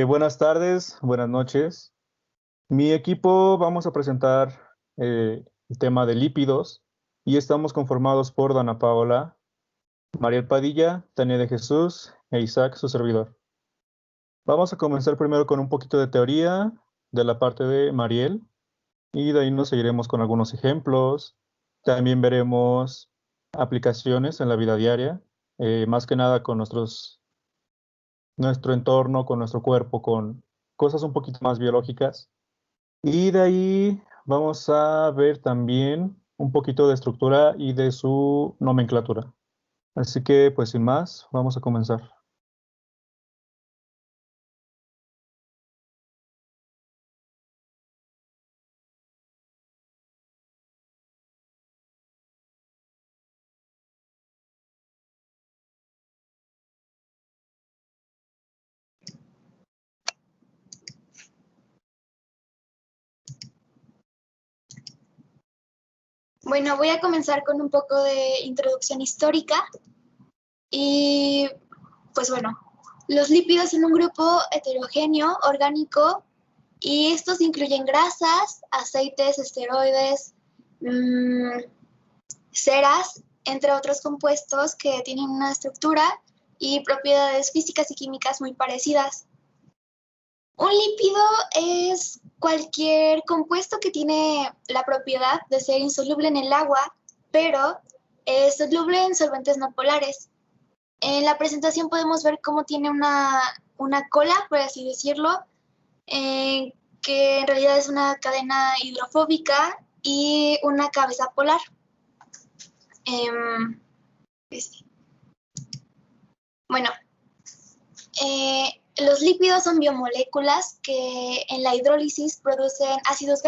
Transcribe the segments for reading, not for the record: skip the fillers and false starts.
Buenas tardes, buenas noches. Mi equipo vamos a presentar el tema de lípidos y estamos conformados por Dana Paola, Mariel Padilla, Tania de Jesús e Isaac, su servidor. Vamos a comenzar primero con un poquito de teoría de la parte de Mariel y de ahí nos seguiremos con algunos ejemplos. También veremos aplicaciones en la vida diaria, más que nada con nuestro entorno, con nuestro cuerpo, con cosas un poquito más biológicas. Y de ahí vamos a ver también un poquito de estructura y de su nomenclatura. Así que, pues sin más, vamos a comenzar. Bueno, voy a comenzar con un poco de introducción histórica y pues bueno, los lípidos son un grupo heterogéneo, orgánico, y estos incluyen grasas, aceites, esteroides, ceras, entre otros compuestos que tienen una estructura y propiedades físicas y químicas muy parecidas. Un lípido es cualquier compuesto que tiene la propiedad de ser insoluble en el agua, pero es soluble en solventes no polares. En la presentación podemos ver cómo tiene una cola, por así decirlo, que en realidad es una cadena hidrofóbica y una cabeza polar. Bueno, los lípidos son biomoléculas que en la hidrólisis producen ácidos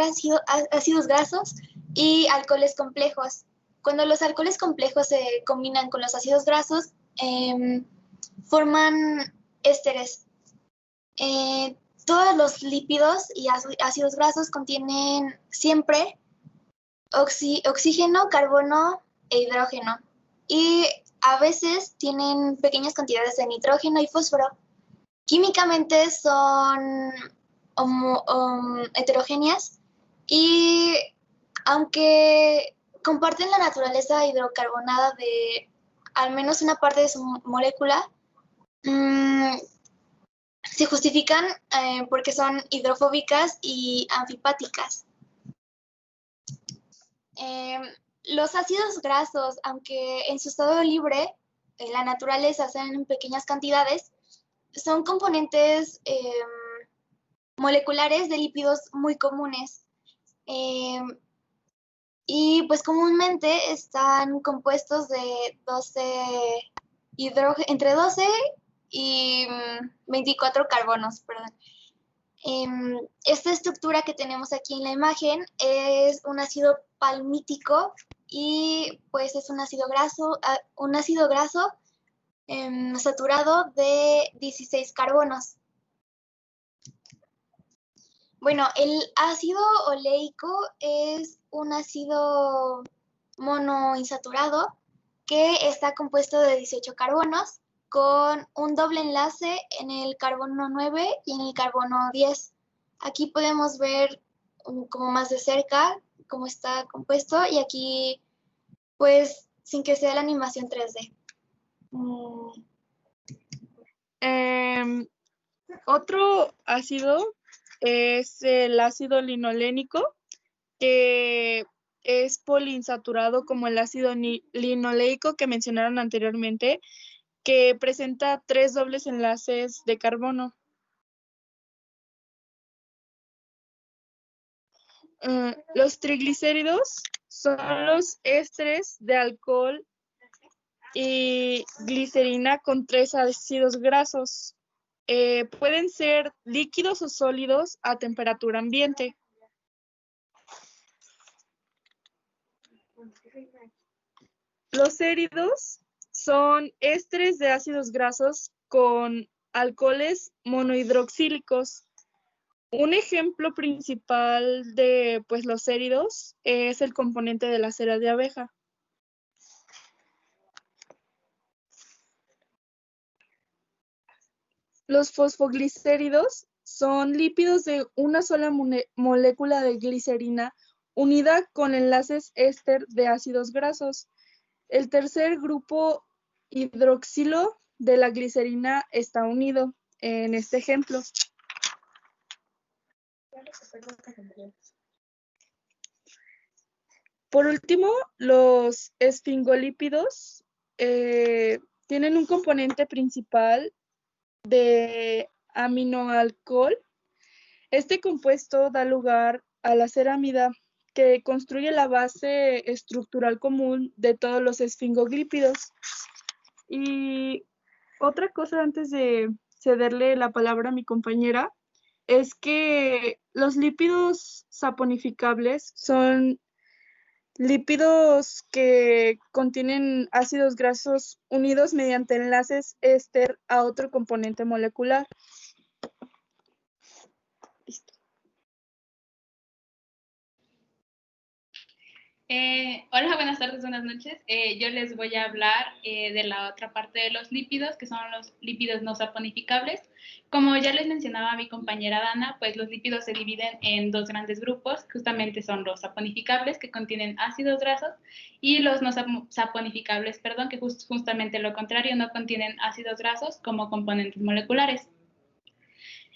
grasos y alcoholes complejos. Cuando los alcoholes complejos se combinan con los ácidos grasos, forman ésteres. Todos los lípidos y ácidos grasos contienen siempre oxígeno, carbono e hidrógeno. Y a veces tienen pequeñas cantidades de nitrógeno y fósforo. Químicamente son heterogéneas y aunque comparten la naturaleza hidrocarbonada de al menos una parte de su molécula, se justifican porque son hidrofóbicas y anfipáticas. Los ácidos grasos, aunque en su estado libre, en la naturaleza se hacen en pequeñas cantidades, son componentes moleculares de lípidos muy comunes. Y pues comúnmente están compuestos de entre 12 y 24 carbonos, perdón. Esta estructura que tenemos aquí en la imagen es un ácido palmítico y pues es un ácido graso saturado de 16 carbonos. Bueno, el ácido oleico es un ácido monoinsaturado que está compuesto de 18 carbonos con un doble enlace en el carbono 9 y en el carbono 10. Aquí podemos ver como más de cerca cómo está compuesto y aquí pues sin que sea la animación 3D. Otro ácido es el ácido linolénico, que es poliinsaturado como el ácido linoleico que mencionaron anteriormente, que presenta 3 dobles enlaces de carbono. Los triglicéridos son los ésteres de alcohol y glicerina con 3 ácidos grasos. Pueden ser líquidos o sólidos a temperatura ambiente. Los éridos son ésteres de ácidos grasos con alcoholes monohidroxílicos. Un ejemplo principal de los éridos es el componente de la cera de abeja. Los fosfoglicéridos son lípidos de una sola molécula de glicerina unida con enlaces éster de ácidos grasos. El tercer grupo hidroxilo de la glicerina está unido en este ejemplo. Por último, los esfingolípidos tienen un componente principal de aminoalcohol. Este compuesto da lugar a la ceramida, que construye la base estructural común de todos los esfingolípidos. Y otra cosa antes de cederle la palabra a mi compañera es que los lípidos saponificables son lípidos que contienen ácidos grasos unidos mediante enlaces éster a otro componente molecular. Listo. Hola, buenas tardes, buenas noches. Yo les voy a hablar de la otra parte de los lípidos, que son los lípidos no saponificables. Como ya les mencionaba mi compañera Dana, pues los lípidos se dividen en dos grandes grupos, justamente son los saponificables, que contienen ácidos grasos, y los no saponificables, perdón, que justamente lo contrario, no contienen ácidos grasos como componentes moleculares.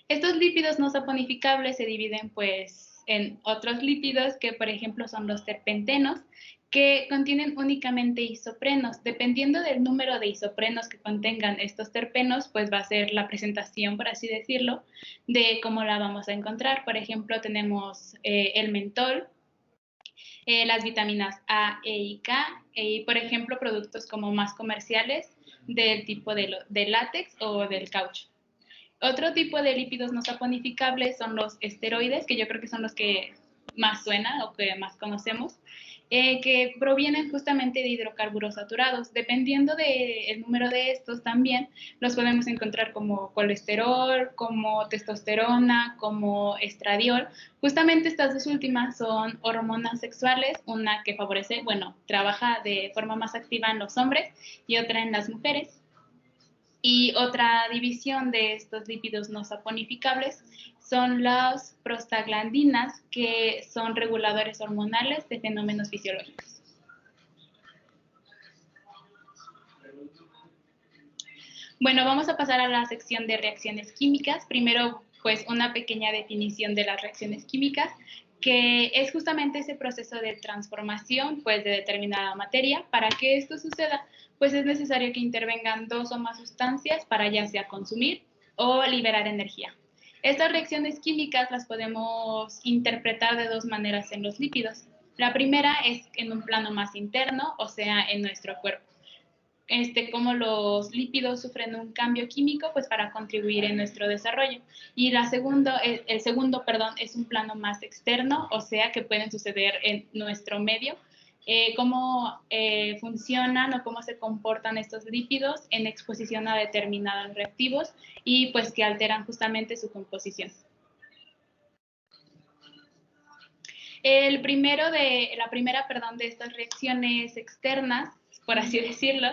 Estos lípidos no saponificables se dividen pues en otros lípidos que por ejemplo son los terpentenos, que contienen únicamente isoprenos. Dependiendo del número de isoprenos que contengan estos terpenos, pues va a ser la presentación, por así decirlo, de cómo la vamos a encontrar. Por ejemplo, tenemos el mentol, las vitaminas A, E y K, y por ejemplo productos como más comerciales del tipo de látex o del caucho. Otro tipo de lípidos no saponificables son los esteroides, que yo creo que son los que más suenan o que más conocemos, que provienen justamente de hidrocarburos saturados. Dependiendo del número de estos también, los podemos encontrar como colesterol, como testosterona, como estradiol. Justamente estas dos últimas son hormonas sexuales, una que favorece, bueno, trabaja de forma más activa en los hombres y otra en las mujeres. Y otra división de estos lípidos no saponificables son las prostaglandinas, que son reguladores hormonales de fenómenos fisiológicos. Bueno, vamos a pasar a la sección de reacciones químicas. Primero, pues una pequeña definición de las reacciones químicas, que es justamente ese proceso de transformación pues de determinada materia. Para que esto suceda, pues es necesario que intervengan dos o más sustancias para ya sea consumir o liberar energía. Estas reacciones químicas las podemos interpretar de dos maneras en los lípidos. La primera es en un plano más interno, o sea, en nuestro cuerpo. Cómo los lípidos sufren un cambio químico pues para contribuir en nuestro desarrollo. Y el segundo, es un plano más externo, o sea que pueden suceder en nuestro medio, cómo funcionan o cómo se comportan estos lípidos en exposición a determinados reactivos y pues que alteran justamente su composición. La primera de estas reacciones externas, por así decirlo,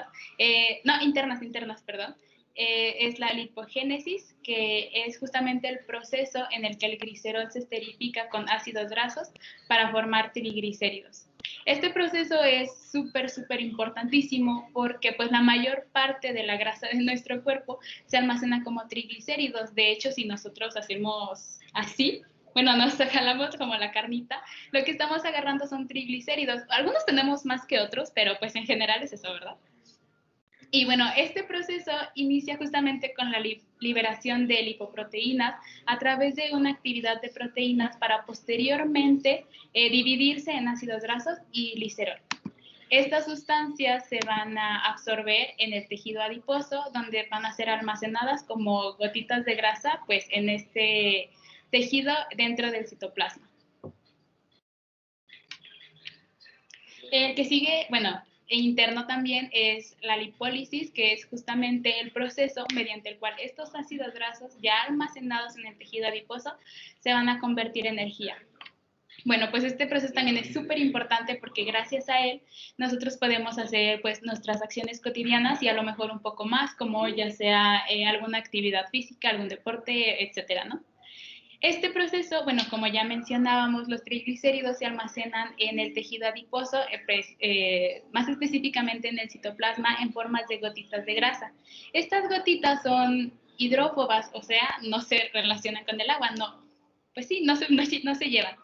internas, perdón, es la lipogénesis, que es justamente el proceso en el que el glicerol se esterifica con ácidos grasos para formar triglicéridos. Este proceso es súper importantísimo porque pues la mayor parte de la grasa de nuestro cuerpo se almacena como triglicéridos. De hecho, si nosotros hacemos así, bueno, nos jalamos como la carnita, lo que estamos agarrando son triglicéridos. Algunos tenemos más que otros, pero pues en general es eso, ¿verdad? Y bueno, este proceso inicia justamente con la liberación de lipoproteínas a través de una actividad de proteínas para posteriormente dividirse en ácidos grasos y glicerol. Estas sustancias se van a absorber en el tejido adiposo, donde van a ser almacenadas como gotitas de grasa, pues en este tejido dentro del citoplasma. El que sigue, bueno, interno también es la lipólisis, que es justamente el proceso mediante el cual estos ácidos grasos ya almacenados en el tejido adiposo se van a convertir en energía. Bueno, pues este proceso también es súper importante porque gracias a él nosotros podemos hacer pues nuestras acciones cotidianas y a lo mejor un poco más, como ya sea alguna actividad física, algún deporte, etcétera, ¿no? Este proceso, bueno, como ya mencionábamos, los triglicéridos se almacenan en el tejido adiposo, más específicamente en el citoplasma, en formas de gotitas de grasa. Estas gotitas son hidrófobas, o sea, no se relacionan con el agua, no, pues sí, no se llevan.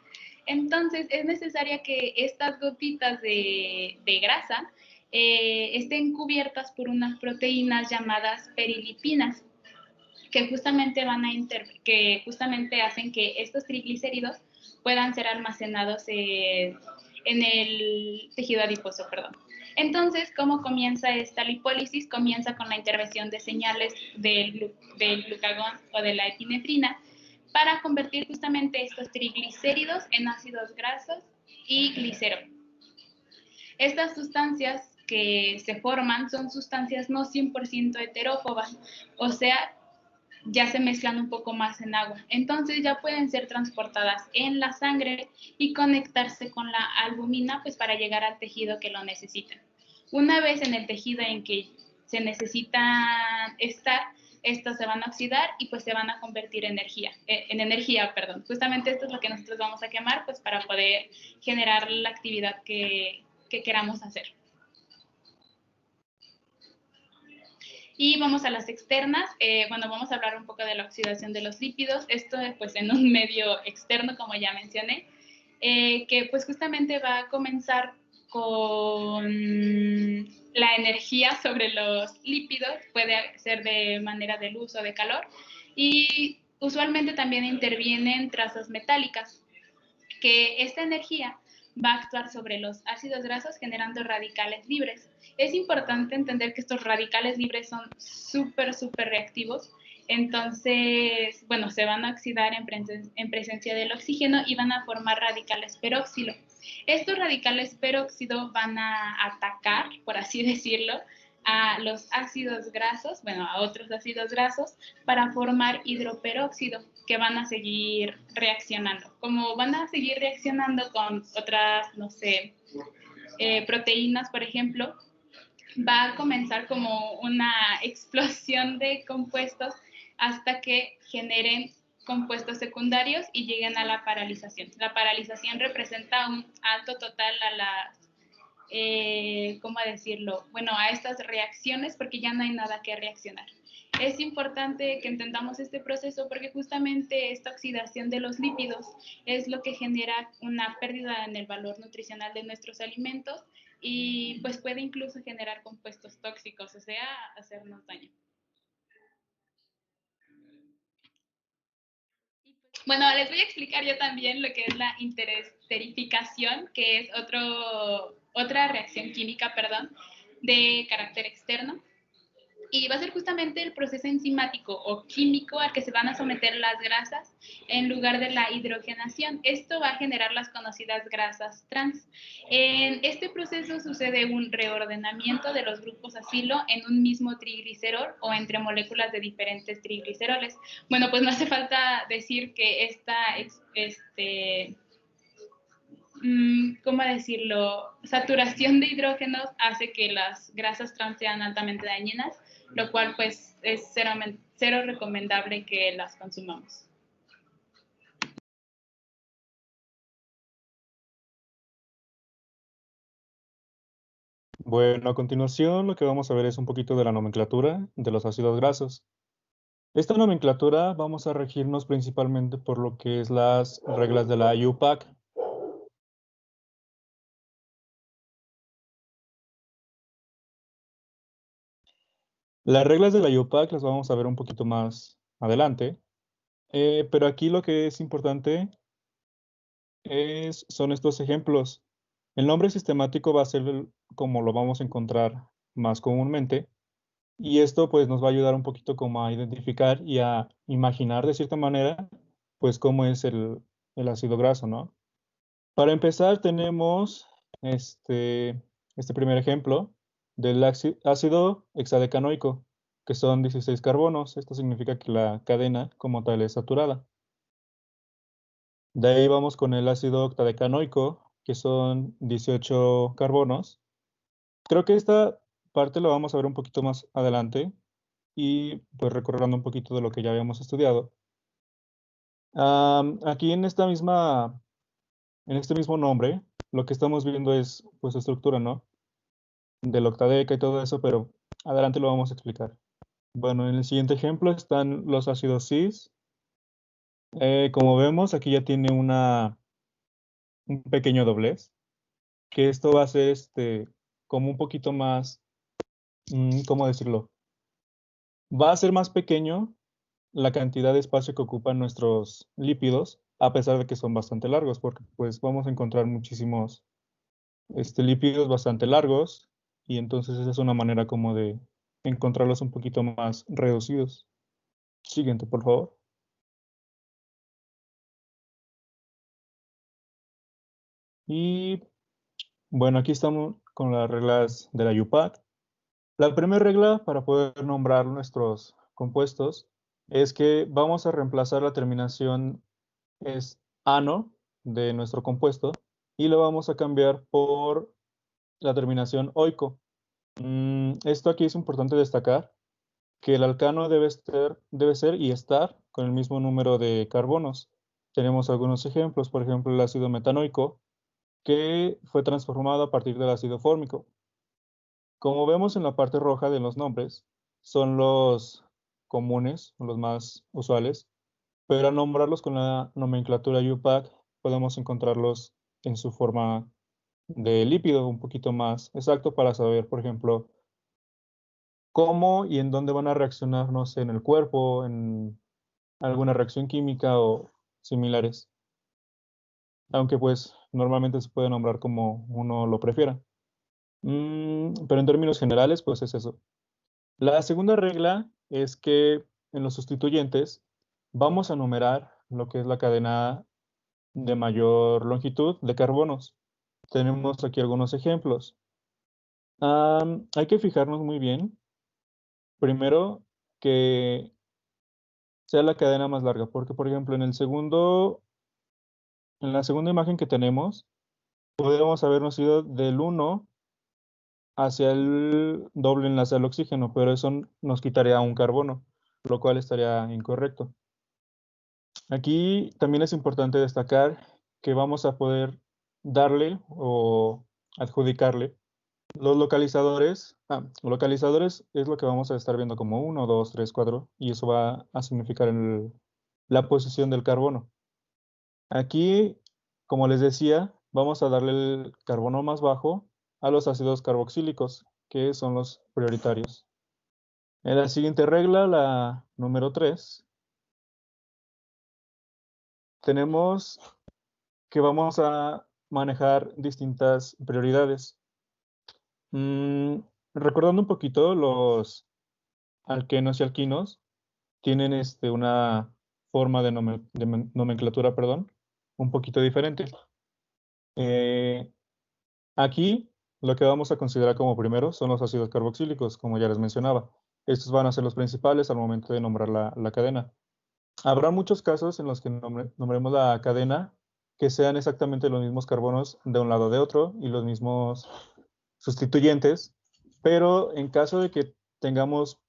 Entonces, es necesaria que estas gotitas de grasa estén cubiertas por unas proteínas llamadas perilipinas, que justamente que justamente hacen que estos triglicéridos puedan ser almacenados en el tejido adiposo, perdón. Entonces, ¿cómo comienza esta lipólisis? Comienza con la intervención de señales del glucagón o de la epinefrina para convertir justamente estos triglicéridos en ácidos grasos y glicerol. Estas sustancias que se forman son sustancias no 100% heterófobas, o sea, ya se mezclan un poco más en agua. Entonces ya pueden ser transportadas en la sangre y conectarse con la albumina pues para llegar al tejido que lo necesita. Una vez en el tejido en que se necesitan estar, estos se van a oxidar y pues se van a convertir en energía. Justamente esto es lo que nosotros vamos a quemar pues para poder generar la actividad que queramos hacer. Y vamos a las externas. Bueno, vamos a hablar un poco de la oxidación de los lípidos. Esto pues en un medio externo, como ya mencioné, que pues justamente va a comenzar con la energía sobre los lípidos. Puede ser de manera de luz o de calor. Y usualmente también intervienen trazas metálicas, que esta energía va a actuar sobre los ácidos grasos generando radicales libres. Es importante entender que estos radicales libres son súper reactivos, entonces, bueno, se van a oxidar en presencia del oxígeno y van a formar radicales peróxido. Estos radicales peróxido van a atacar, por así decirlo, a los ácidos grasos, bueno, a otros ácidos grasos, para formar hidroperóxido, que van a seguir reaccionando. Como van a seguir reaccionando con otras, no sé, proteínas, por ejemplo, va a comenzar como una explosión de compuestos hasta que generen compuestos secundarios y lleguen a la paralización. La paralización representa un alto total a las ¿cómo decirlo? Bueno, a estas reacciones porque ya no hay nada que reaccionar. Es importante que entendamos este proceso porque justamente esta oxidación de los lípidos es lo que genera una pérdida en el valor nutricional de nuestros alimentos y pues puede incluso generar compuestos tóxicos, o sea, hacernos daño. Bueno, les voy a explicar yo también lo que es la interesterificación, que es otra reacción química, de carácter externo. Y va a ser justamente el proceso enzimático o químico al que se van a someter las grasas en lugar de la hidrogenación. Esto va a generar las conocidas grasas trans. En este proceso sucede un reordenamiento de los grupos acilo en un mismo triglicerol o entre moléculas de diferentes trigliceroles. Bueno, pues no hace falta decir que ¿cómo decirlo? Saturación de hidrógenos hace que las grasas trans sean altamente dañinas, lo cual pues es cero recomendable que las consumamos. Bueno, a continuación lo que vamos a ver es un poquito de la nomenclatura de los ácidos grasos. Esta nomenclatura vamos a regirnos principalmente por lo que es las reglas de la IUPAC. Las reglas de la IUPAC las vamos a ver un poquito más adelante, pero aquí lo que es importante son estos ejemplos. El nombre sistemático va a ser como lo vamos a encontrar más comúnmente, y esto pues nos va a ayudar un poquito como a identificar y a imaginar de cierta manera pues cómo es el ácido graso, ¿no? Para empezar tenemos este primer ejemplo del ácido hexadecanoico, que son 16 carbonos. Esto significa que la cadena como tal es saturada. De ahí vamos con el ácido octadecanoico, que son 18 carbonos. Creo que esta parte la vamos a ver un poquito más adelante y pues recordando un poquito de lo que ya habíamos estudiado. Aquí en este mismo nombre, lo que estamos viendo es pues estructura, ¿no? Del octadeca y todo eso, pero adelante lo vamos a explicar. Bueno, en el siguiente ejemplo están los ácidos cis. Como vemos, aquí ya tiene un pequeño doblez, que esto va a ser como un poquito más, ¿cómo decirlo? Va a ser más pequeño la cantidad de espacio que ocupan nuestros lípidos, a pesar de que son bastante largos, porque pues vamos a encontrar muchísimos lípidos bastante largos, y entonces esa es una manera como de encontrarlos un poquito más reducidos. Siguiente, por favor. Y bueno, aquí estamos con las reglas de la UPAC. La primera regla para poder nombrar nuestros compuestos es que vamos a reemplazar la terminación es ano de nuestro compuesto y lo vamos a cambiar por la terminación oico. Esto aquí es importante destacar que el alcano debe ser y estar con el mismo número de carbonos. Tenemos algunos ejemplos, por ejemplo, el ácido metanoico, que fue transformado a partir del ácido fórmico. Como vemos en la parte roja de los nombres, son los comunes, los más usuales, pero al nombrarlos con la nomenclatura UPAC, podemos encontrarlos en su forma de lípido un poquito más exacto para saber, por ejemplo, cómo y en dónde van a reaccionar, no sé, en el cuerpo, en alguna reacción química o similares. Aunque pues normalmente se puede nombrar como uno lo prefiera. Pero en términos generales, pues es eso. La segunda regla es que en los sustituyentes vamos a numerar lo que es la cadena de mayor longitud de carbonos. Tenemos aquí algunos ejemplos. Hay que fijarnos muy bien, primero, que sea la cadena más larga, porque por ejemplo en la segunda imagen que tenemos, podríamos habernos ido del 1 hacia el doble enlace al oxígeno, pero eso nos quitaría un carbono, lo cual estaría incorrecto. Aquí también es importante destacar que vamos a poder darle o adjudicarle los localizadores. Localizadores es lo que vamos a estar viendo como 1, 2, 3, 4, y eso va a significar la posición del carbono. Aquí, como les decía, vamos a darle el carbono más bajo a los ácidos carboxílicos, que son los prioritarios. En la siguiente regla, la número 3, tenemos que vamos a manejar distintas prioridades. Recordando un poquito, los alquenos y alquinos tienen una forma de nomenclatura, perdón, un poquito diferente. Aquí lo que vamos a considerar como primero son los ácidos carboxílicos, como ya les mencionaba. Estos van a ser los principales al momento de nombrar la cadena. Habrá muchos casos en los que nombremos la cadena que sean exactamente los mismos carbonos de un lado de otro y los mismos sustituyentes, pero en caso de que tengamos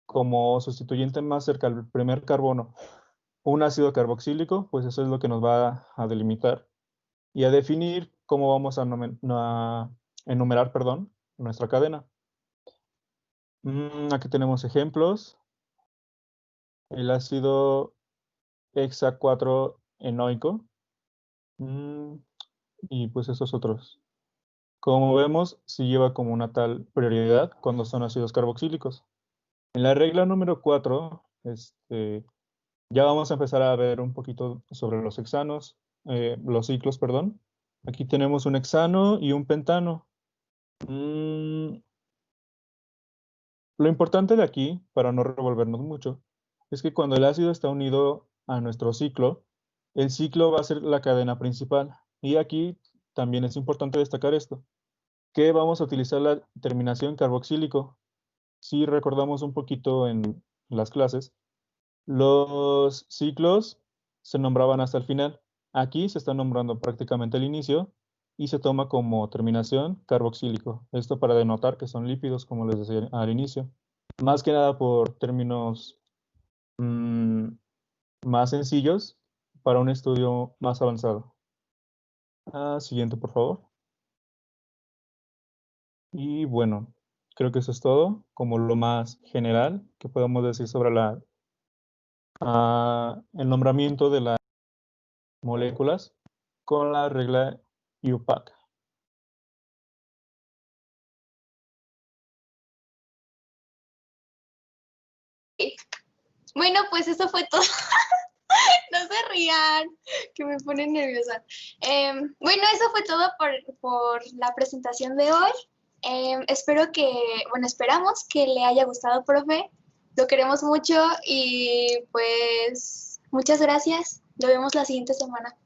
como sustituyente más cerca al primer carbono un ácido carboxílico, pues eso es lo que nos va a delimitar y a definir cómo vamos a enumerar, perdón, nuestra cadena. Aquí tenemos ejemplos. El ácido hexa 4 enoico y pues esos otros. Como vemos, sí lleva como una tal prioridad cuando son ácidos carboxílicos. En la regla número 4, ya vamos a empezar a ver un poquito sobre los hexanos, los ciclos, perdón. Aquí tenemos un hexano y un pentano. Lo importante de aquí, para no revolvernos mucho, es que cuando el ácido está unido a nuestro ciclo, el ciclo va a ser la cadena principal. Y aquí también es importante destacar esto, que vamos a utilizar la terminación carboxílico. Si recordamos un poquito en las clases, los ciclos se nombraban hasta el final Aquí se está nombrando prácticamente el inicio y se toma como terminación carboxílico. Esto para denotar que son lípidos, como les decía al inicio. Más que nada por términos más sencillos para un estudio más avanzado. Siguiente, por favor. Y bueno, creo que eso es todo, como lo más general que podemos decir sobre el nombramiento de las moléculas con la regla IUPAC. Bueno, pues eso fue todo. No se rían, que me ponen nerviosa. Bueno, eso fue todo por la presentación de hoy. Esperamos que le haya gustado, profe. Lo queremos mucho y pues muchas gracias. Nos vemos la siguiente semana.